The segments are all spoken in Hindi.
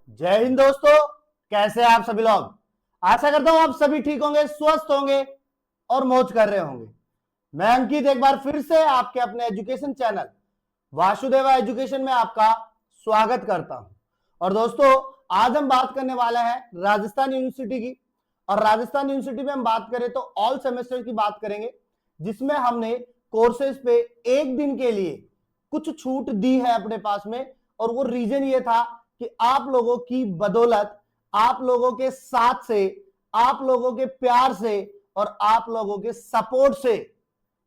जय हिंद दोस्तों, कैसे हैं आप सभी लोग। आशा करता हूं आप सभी ठीक होंगे, स्वस्थ होंगे और मौज कर रहे होंगे। मैं अंकित एक बार फिर से आपके अपने एजुकेशन चैनल वासुदेवा एजुकेशन में आपका स्वागत करता हूं। और दोस्तों, आज हम बात करने वाले हैं राजस्थान यूनिवर्सिटी की। और राजस्थान यूनिवर्सिटी में हम बात करें तो ऑल सेमेस्टर की बात करेंगे, जिसमें हमने कोर्सेज पे एक दिन के लिए कुछ छूट दी है अपने पास में। और वो रीजन ये था कि आप लोगों की बदौलत, आप लोगों के साथ से, आप लोगों के प्यार से और आप लोगों के सपोर्ट से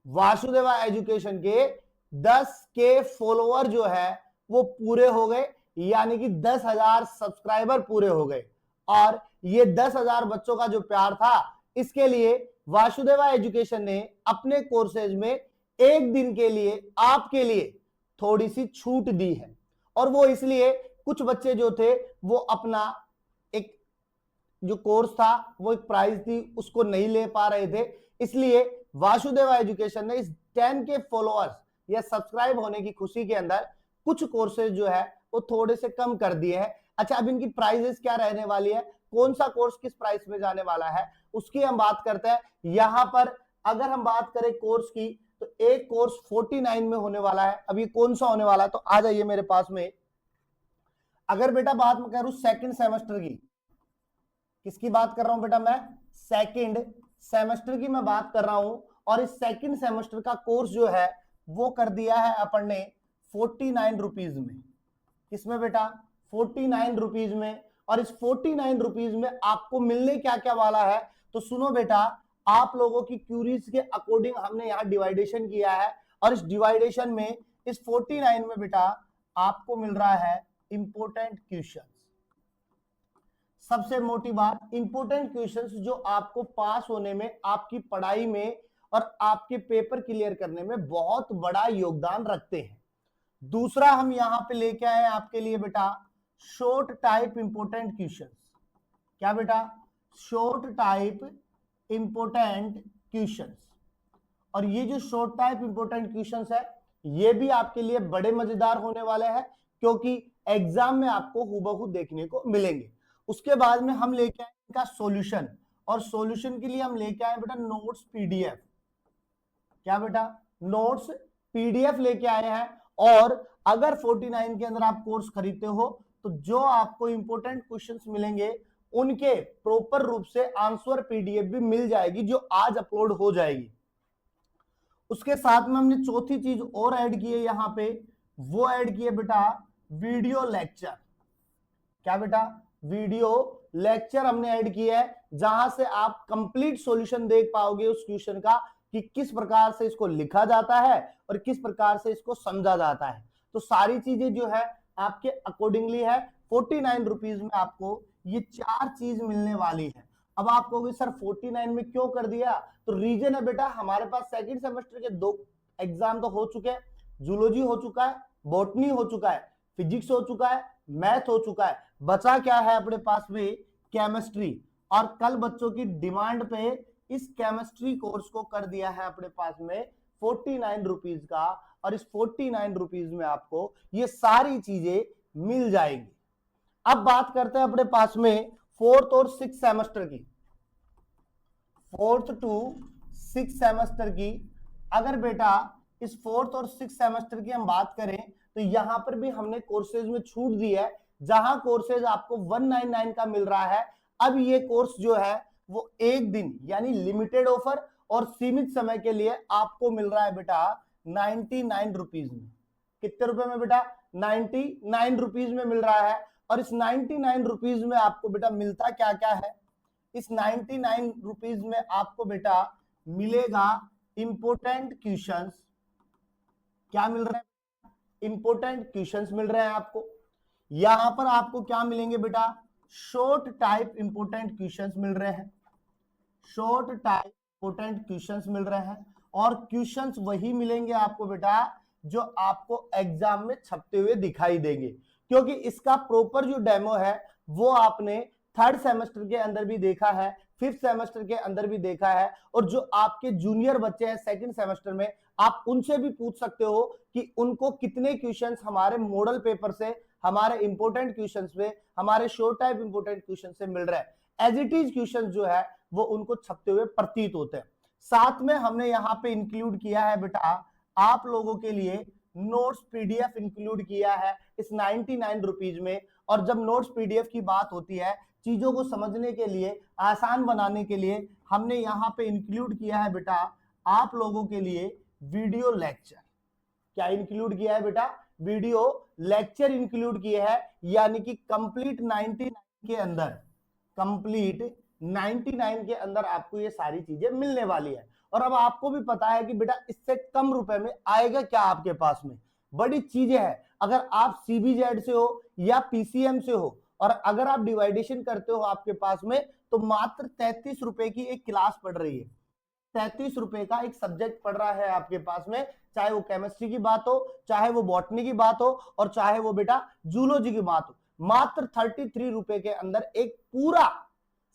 वासुदेवा एजुकेशन के 10K फॉलोअर जो है वो पूरे हो गए, यानी कि 10,000 सब्सक्राइबर पूरे हो गए। और ये 10,000 बच्चों का जो प्यार था, इसके लिए वासुदेवा एजुकेशन ने अपने कोर्सेज में एक दिन के लिए आपके लिए थोड़ी सी छूट दी है। और वो इसलिए, कुछ बच्चे जो थे वो अपना एक जो कोर्स था, वो एक प्राइस थी, उसको नहीं ले पा रहे थे। इसलिए वासुदेवा एजुकेशन ने इस 10K फॉलोअर्स या सब्सक्राइब होने की खुशी के अंदर कुछ कोर्सेज जो है वो थोड़े से कम कर दिए हैं। अच्छा, अब इनकी प्राइसेस क्या रहने वाली है, कौन सा कोर्स किस प्राइस में जाने वाला है, उसकी हम बात करते हैं। यहां पर अगर हम बात करें कोर्स की, तो एक कोर्स 49 में होने वाला है। अब ये कौन सा होने वाला है, तो आ जाइए मेरे पास में। अगर बेटा बात मैं करूं सेकंड सेमेस्टर की, किसकी बात कर रहा हूं बेटा, मैं सेकंड सेमेस्टर की मैं बात कर रहा हूं। और इस सेकंड सेमेस्टर का कोर्स जो है वो कर दिया है अपन ने 49 रुपीज में। किसमें बेटा, 49 रुपीज में। और इस 49 रुपीज में आपको मिलने क्या क्या वाला है, तो सुनो बेटा, आप लोगों की क्यूरीज के अकॉर्डिंग हमने यहां डिवाइडेशन किया है। और इस डिवाइडेशन में, इस 49 में बेटा आपको मिल रहा है इंपोर्टेंट क्वेश्चंस। सबसे मोटी बात, इंपोर्टेंट क्वेश्चंस जो आपको पास होने में, आपकी पढ़ाई में और आपके पेपर क्लियर करने में बहुत बड़ा योगदान रखते हैं। दूसरा हम यहां पे लेके आए आपके लिए बेटा शॉर्ट टाइप इंपोर्टेंट क्वेश्चंस। क्या बेटा, शॉर्ट टाइप इंपोर्टेंट क्वेश्चंस। और ये जो शॉर्ट टाइप इंपोर्टेंट क्वेश्चंस है, ये भी आपके लिए बड़े मजेदार होने वाले हैं, क्योंकि एग्जाम में आपको हूबहू देखने को मिलेंगे। उसके बाद में हम लेके आए इनका सॉल्यूशन। और सॉल्यूशन के लिए हम लेके आए बेटा नोट्स पीडीएफ। क्या बेटा, नोट्स पीडीएफ लेके आए हैं। और अगर 49 के अंदर आप कोर्स खरीदते हो, तो जो आपको इंपोर्टेंट क्वेश्चंस मिलेंगे उनके प्रॉपर रूप से आंसर पीडीएफ भी मिल जाएगी, जो आज अपलोड हो जाएगी। उसके साथ में हमने चौथी चीज और ऐड की है यहां पे, वो ऐड की है बेटा वीडियो लेक्चर। क्या बेटा, वीडियो लेक्चर हमने ऐड किया है, जहां से आप कंप्लीट सॉल्यूशन देख पाओगे उस क्वेश्चन का, कि किस प्रकार से इसको लिखा जाता है और किस प्रकार से इसको समझा जाता है। तो सारी चीजें जो है आपके अकॉर्डिंगली है। 49 रुपीज में आपको ये 4 चीज मिलने वाली है। अब आप कहोगे सर 49 में क्यों कर दिया, तो रीजन है बेटा, हमारे पास सेकंड सेमेस्टर के 2 एग्जाम तो हो चुके हैं। जूलॉजी हो चुका है, बॉटनी हो चुका है, फिजिक्स हो चुका है, मैथ हो चुका है। बचा क्या है अपने पास में, केमिस्ट्री। और कल बच्चों की डिमांड पे इस केमिस्ट्री कोर्स को कर दिया है अपने पास में 49 रुपीज का। और इस 49 रुपीज में आपको ये सारी चीजें मिल जाएंगी। अब बात करते हैं अपने पास में फोर्थ और सिक्स सेमेस्टर की, फोर्थ टू सिक्स सेमेस्टर की। अगर बेटा इस फोर्थ और सिक्स सेमेस्टर की हम बात करें, तो यहां पर भी हमने कोर्सेज में छूट दी है। जहां कोर्सेज आपको 199 का मिल रहा है, अब ये कोर्स जो है वो एक दिन यानी लिमिटेड ऑफर और सीमित समय के लिए आपको मिल रहा है बेटा 99 रुपीज में। कितने रुपए में बेटा, 99 रुपीज में मिल रहा है। और इस 99 रुपीज में आपको बेटा मिलता क्या क्या है, इस 99 रुपीज में आपको बेटा मिलेगा इंपोर्टेंट क्वेश्चंस। क्या मिल रहा है, इंपोर्टेंट क्वेश्चंस मिल रहे हैं आपको। यहां पर आपको क्या मिलेंगे बेटा, शॉर्ट टाइप इंपोर्टेंट क्वेश्चंस मिल रहे हैं, शॉर्ट टाइप इंपोर्टेंट क्वेश्चंस मिल रहे हैं। और क्वेश्चंस वही मिलेंगे आपको बेटा जो आपको एग्जाम में छपते हुए दिखाई देंगे, क्योंकि इसका प्रॉपर जो डेमो है वो आपने थर्ड सेमेस्टर के अंदर भी देखा है, फिफ्थ सेमेस्टर के अंदर भी देखा है। और जो आपके जूनियर बच्चे हैं सेकंड सेमेस्टर में, आप उनसे भी पूछ सकते हो कि उनको कितने क्वेश्चंस हमारे मॉडल पेपर से हमारे इंपोर्टेंट क्वेश्चंस पे, हमारे शॉर्ट टाइप इंपोर्टेंट क्वेश्चन से मिल रहा है। एज इट इज क्वेश्चन जो है वो उनको छपते हुए प्रतीत होते हैं। साथ में हमने यहाँ पे इंक्लूड किया है बेटा आप लोगों के लिए नोट्स पीडीएफ इंक्लूड किया है इस 99 रुपीज में। और जब नोट्स पीडीएफ की बात होती है, चीजों को समझने के लिए, आसान बनाने के लिए, हमने यहाँ पे इंक्लूड किया है बेटा आप लोगों के लिए वीडियो लेक्चर। क्या इंक्लूड किया है बेटा? वीडियो लेक्चर इंक्लूड किए हैं, यानी कि कंप्लीट 99 के अंदर, कंप्लीट 99 के अंदर आपको ये सारी चीजें मिलने वाली है। और अब आपको भी पता है कि बेटा इससे कम रुपए में आएगा क्या आपके पास में? बड़ी चीजें हैं। अगर आप सीबीजेड से हो या पीसीएम से हो और अगर आप डिवाइडेशन करते हो आपके पास में, तो मात्र 33 रुपए की एक क्लास पढ़ रही है। 33 रुपए का एक सब्जेक्ट पढ़ रहा है आपके पास में, चाहे वो केमिस्ट्री की बात हो, चाहे वो बॉटनी की बात हो, और चाहे वो बेटा जूलॉजी की बात हो। मात्र 33 रुपए के अंदर एक पूरा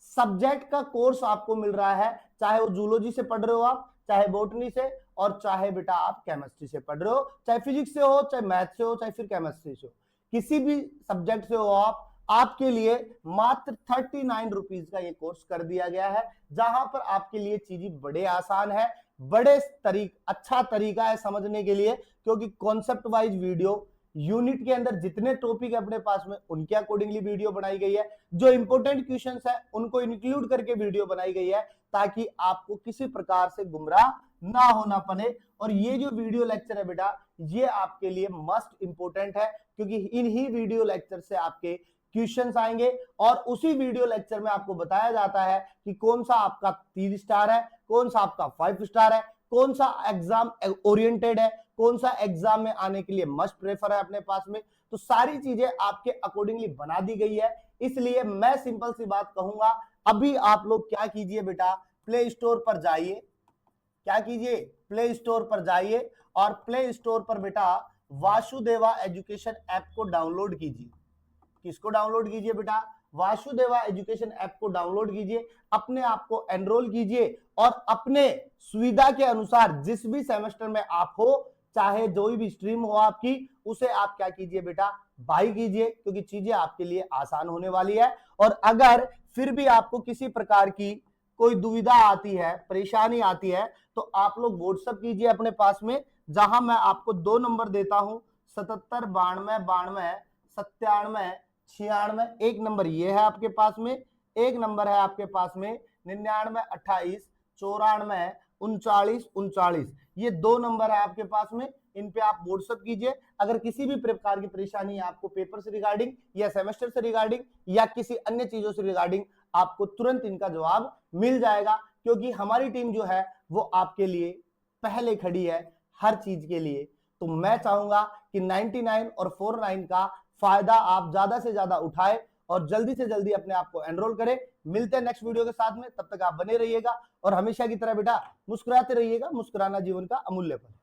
सब्जेक्ट का कोर्स आपको मिल रहा है, चाहे वो जूलॉजी से पढ़ रहे हो आप, चाहे बॉटनी से, और चाहे बेटा आप केमिस्ट्री से पढ़ रहे हो, चाहे फिजिक्स से हो, चाहे मैथ से हो, चाहे फिर केमिस्ट्री से हो, किसी भी सब्जेक्ट से हो आप, आपके लिए मात्र 39 रुपीज का ये कोर्स कर दिया गया है, जहां पर आपके लिए चीजें बड़े आसान है, बड़े अच्छा तरीका है समझने के लिए, क्योंकि कॉन्सेप्ट वाइज वीडियो, यूनिट के अंदर जितने टॉपिक है अपने पास में उनके अकॉर्डिंगली वीडियो बनाई गई है, जो इंपॉर्टेंट क्वेश्चंस है उनको इंक्लूड करके वीडियो बनाई गई है, ताकि आपको किसी प्रकार से गुमराह ना होना पड़े। और ये जो वीडियो लेक्चर है बेटा, ये आपके लिए मस्ट इंपोर्टेंट है, क्योंकि इन ही वीडियो लेक्चर से आपके क्वेश्चंस आएंगे, और उसी वीडियो लेक्चर में आपको बताया जाता है कि कौन सा आपका 3 स्टार है, कौन सा आपका 5 स्टार है, कौन सा एग्जाम ओरिएंटेड है, कौन सा एग्जाम में आने के लिए मस्ट प्रेफर है अपने पास में। तो सारी चीजें आपके अकॉर्डिंगली बना दी गई है। इसलिए मैं सिंपल सी बात कहूंगा, अभी आप लोग क्या कीजिए बेटा, प्ले स्टोर पर जाइए, क्या कीजिए, प्ले स्टोर पर जाइए, और प्ले स्टोर पर बेटा वासुदेवा एजुकेशन ऐप को डाउनलोड कीजिए। किसको डाउनलोड कीजिए बेटा? वासुदेवा एजुकेशन ऐप को डाउनलोड कीजिए, अपने आप को एनरोल कीजिए, और अपने सुविधा के अनुसार जिस भी सेमेस्टर में आप हो, चाहे जो भी स्ट्रीम हो आपकी, उसे आप क्या कीजिए बेटा, बाई कीजिए, क्योंकि चीजें आपके लिए आसान होने वाली है। और अगर फिर भी आपको किसी प्रकार की कोई दुविधा आती है, परेशानी आती है, तो आप लोग व्हाट्सएप कीजिए अपने पास में, जहां मैं आपको 2 नंबर देता हूं, 77 92 92 97 96। एक नंबर ये है आपके पास में, एक नंबर है आपके पास में 99 28 94 39 39। ये 2 नंबर है आपके पास में, इन पे आप व्हाट्सएप कीजिए। अगर किसी भी प्रकार की परेशानी है आपको पेपर से रिगार्डिंग, या सेमेस्टर से रिगार्डिंग, या किसी अन्य चीजों से रिगार्डिंग, आपको तुरंत इनका जवाब मिल जाएगा, क्योंकि हमारी टीम जो है वो आपके लिए पहले खड़ी है हर चीज के लिए। तो मैं चाहूंगा कि 99 और 49 का फायदा आप ज्यादा से ज्यादा उठाए, और जल्दी से जल्दी अपने आप को एनरोल करें। मिलते हैं नेक्स्ट वीडियो के साथ में, तब तक आप बने रहिएगा, और हमेशा की तरह बेटा मुस्कुराते रहिएगा, मुस्कुराना जीवन का अमूल्य फल।